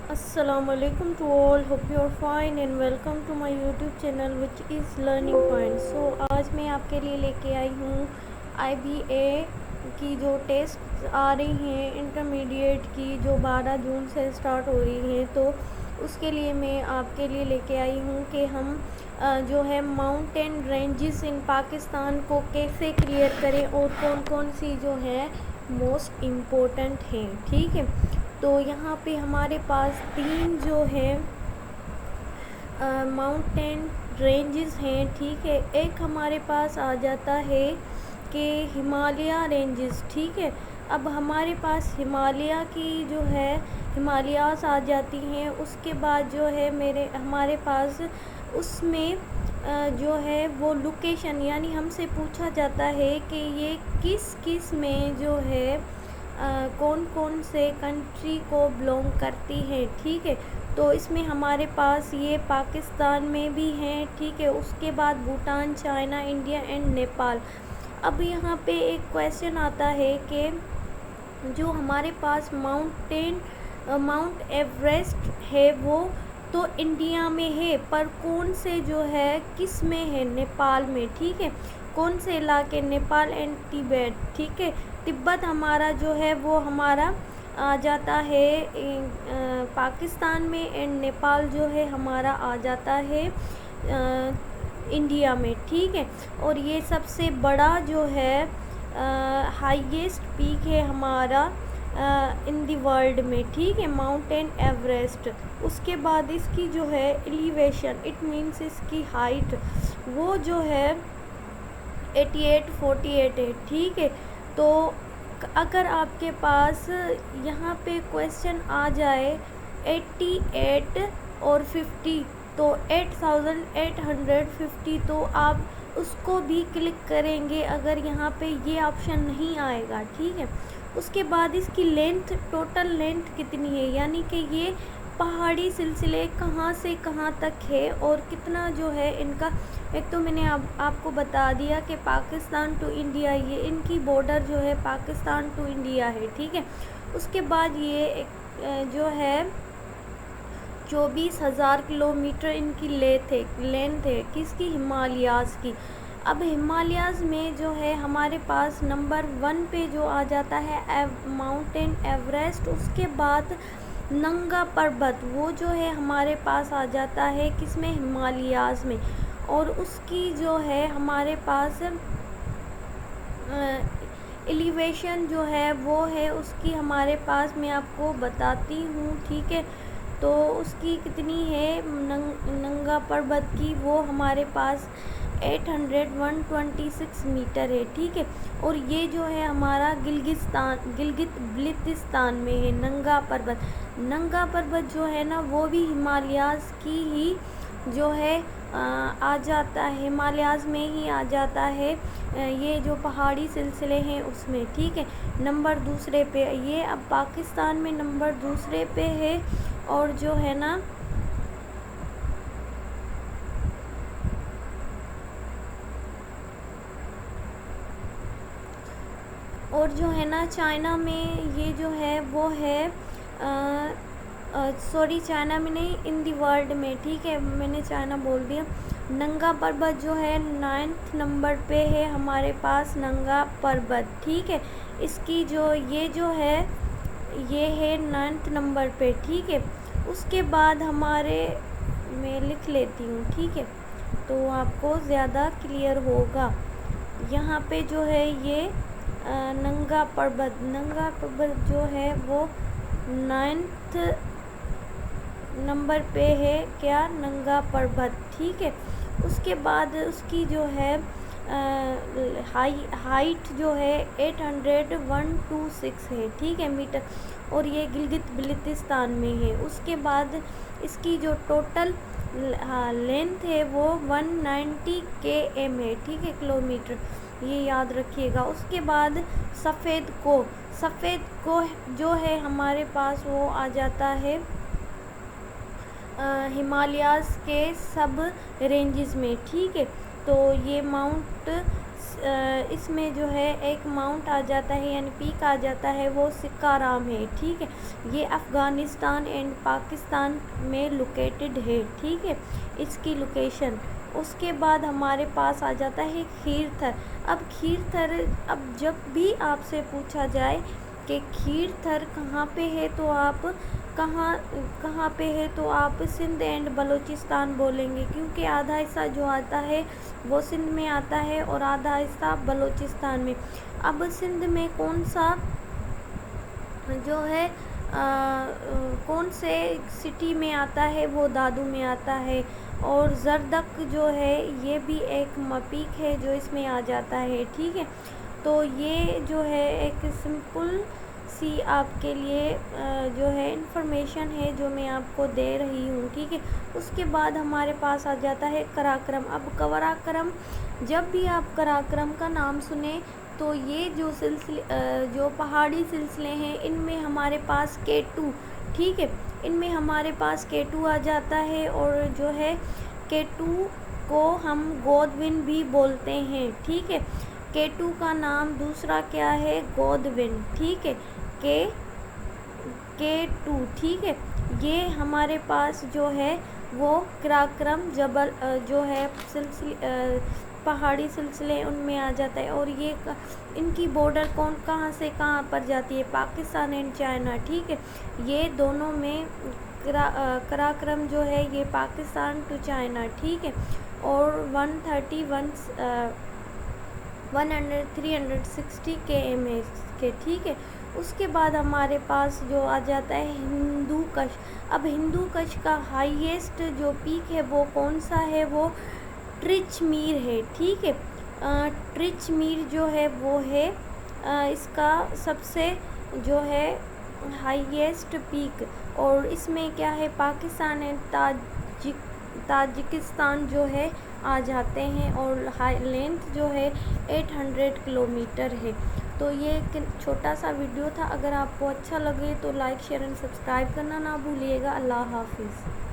Assalamualaikum to all. Hope you are fine and welcome to my YouTube channel which is Learning Point. So आज मैं आपके लिए लेके आई हूँ IBA की जो टेस्ट आ रही हैं इंटरमीडिएट की, जो 12 जून से स्टार्ट हो रही हैं। तो उसके लिए मैं आपके लिए लेके आई हूँ कि हम जो है माउंटेन रेंजेस इन पाकिस्तान को कैसे क्लियर करें और कौन कौन सी जो है मोस्ट इम्पोर्टेंट हैं। ठीक है, तो यहाँ पे हमारे पास 3 जो है माउंटेन रेंजेस हैं। ठीक है, एक हमारे पास आ जाता है कि हिमालय रेंजेस। ठीक है, अब हमारे पास हिमालय की जो है हिमालयास आ जाती हैं। उसके बाद जो है हमारे पास उसमें जो है वो लोकेशन, यानी हमसे पूछा जाता है कि ये किस किस में जो है कौन कौन से कंट्री को बिलोंग करती है। ठीक है, तो इसमें हमारे पास ये पाकिस्तान में भी हैं। ठीक है, उसके बाद Bhutan, China, India and Nepal. अब यहाँ पे एक क्वेश्चन आता है कि जो हमारे पास माउंट एवरेस्ट है वो तो इंडिया में है, पर कौन से जो है किस में है, नेपाल में। ठीक है, कौन से इलाके, नेपाल एंड तिब्बत। ठीक है, तिब्बत हमारा जो है वो हमारा आ जाता है पाकिस्तान में, एंड नेपाल जो है हमारा आ जाता है इंडिया में। ठीक है, और ये सबसे बड़ा जो है हाईएस्ट पीक है हमारा इन दी वर्ल्ड में। ठीक है, माउंटेन एवरेस्ट। उसके बाद इसकी जो है एलिवेशन, इट मीन्स इसकी हाइट, वो जो है 8848 है। ठीक है, तो अगर आपके पास यहाँ पे क्वेश्चन आ जाए 88 और 50, तो 8850, तो आप उसको भी क्लिक करेंगे अगर यहाँ पे ये ऑप्शन नहीं आएगा। ठीक है, उसके बाद इसकी लेंथ, टोटल लेंथ कितनी है, यानी कि ये पहाड़ी सिलसिले कहाँ से कहाँ तक है और कितना जो है इनका। एक तो मैंने आपको बता दिया कि पाकिस्तान टू इंडिया, ये इनकी बॉर्डर जो है पाकिस्तान टू इंडिया है। ठीक है, उसके बाद ये जो है 24,000 किलोमीटर इनकी लेंथ है किसकी, हिमालयाज़ की। अब हिमालयाज़ में जो है हमारे पास नंबर 1 पे जो आ जाता है माउंटेन एवरेस्ट। उसके बाद नंगा पर्वत, वो जो है हमारे पास आ जाता है किसमें, हिमालयाज़ में। और उसकी जो है हमारे पास एलिवेशन जो है वो है उसकी हमारे पास, मैं आपको बताती हूँ। ठीक है, तो उसकी कितनी है नंगा पर्वत की, वो हमारे पास 126 मीटर है। ठीक है, और ये जो है हमारा गिलगित बल्तिस्तान में है नंगा पर्वत। नंगा पर्वत जो है ना वो भी हिमालयाज़ की ही जो है आ जाता है, हिमालयाज़ में ही आ जाता है ये जो पहाड़ी सिलसिले हैं उसमें। ठीक है, नंबर दूसरे पे ये अब पाकिस्तान में नंबर दूसरे पे है। और जो है ना चाइना में ये जो है वो है सॉरी, चाइना में नहीं, इन दी वर्ल्ड में। ठीक है, मैंने चाइना बोल दिया। नंगा पर्वत जो है 9th नंबर पे है हमारे पास नंगा पर्वत। ठीक है, इसकी जो ये है 9th नंबर पे। ठीक है, उसके बाद मैं लिख लेती हूँ। ठीक है, तो आपको ज़्यादा क्लियर होगा। यहाँ पे जो है ये नंगा पर्वत जो है वो 9th नंबर पे है, क्या, नंगा पर्वत। ठीक है, उसके बाद उसकी जो है हाइट जो है 80126 है। ठीक है, मीटर, और ये गिलगित बल्तिस्तान में है। उसके बाद इसकी जो टोटल लेंथ है वो 190 km है। ठीक है, किलोमीटर, ये याद रखिएगा। उसके बाद सफ़ेद को जो है हमारे पास वो आ जाता है हिमालयाज़ के सब रेंजेस में। ठीक है, तो ये माउंट इसमें जो है एक माउंट आ जाता है यानी पीक आ जाता है, वो सिक्काराम है, ठीक है। ये अफ़गानिस्तान एंड पाकिस्तान में लोकेटेड है, ठीक है, इसकी लोकेशन। उसके बाद हमारे पास आ जाता है खीरथर। अब खीरथर, अब जब भी आपसे पूछा जाए कि खीरथर कहाँ पे है, तो आप कहाँ पे है, तो आप सिंध एंड बलूचिस्तान बोलेंगे, क्योंकि आधा हिस्सा जो आता है वो सिंध में आता है और आधा हिस्सा बलूचिस्तान में। अब सिंध में कौन सा जो है कौन से सिटी में आता है, वो दादू में आता है। और जरदक जो है ये भी एक पीक है जो इसमें आ जाता है, ठीक है। तो ये जो है एक सिंपल सी आपके लिए जो है इंफॉर्मेशन है जो मैं आपको दे रही हूँ, ठीक है। उसके बाद हमारे पास आ जाता है कराक्रम। अब कराक्रम, जब भी आप कराक्रम का नाम सुने तो ये जो सिलसिले जो पहाड़ी सिलसिले हैं, इनमें हमारे पास K2, ठीक है, इनमें हमारे पास K2 आ जाता है। और जो है K2 को हम गोदविन भी बोलते हैं, ठीक है। K2 का नाम दूसरा क्या है, गोदविन, ठीक है, K2, ठीक है। ये हमारे पास जो है वो कराक्रम जबल जो है पहाड़ी सिलसिले उनमें आ जाता है। और ये इनकी बॉर्डर कहाँ से कहाँ पर जाती है, पाकिस्तान एंड चाइना, ठीक है। ये दोनों में कराक्रम जो है ये पाकिस्तान टू चाइना, ठीक है। और 360 km के, ठीक है। उसके बाद हमारे पास जो आ जाता है हिंदू कश। अब हिंदू कश का हाईएस्ट जो पीक है वो कौन सा है, वो ट्रिचमीर है, ठीक है। ट्रिचमीर जो है वो है इसका सबसे जो है हाईएस्ट पीक। और इसमें क्या है, पाकिस्तान एंड ताजिकिस्तान जो है आ जाते हैं। और हाई लेंथ जो है 800 किलोमीटर है। तो ये एक छोटा सा वीडियो था। अगर आपको अच्छा लगे तो लाइक शेयर एंड सब्सक्राइब करना ना भूलिएगा। अल्लाह हाफिज़।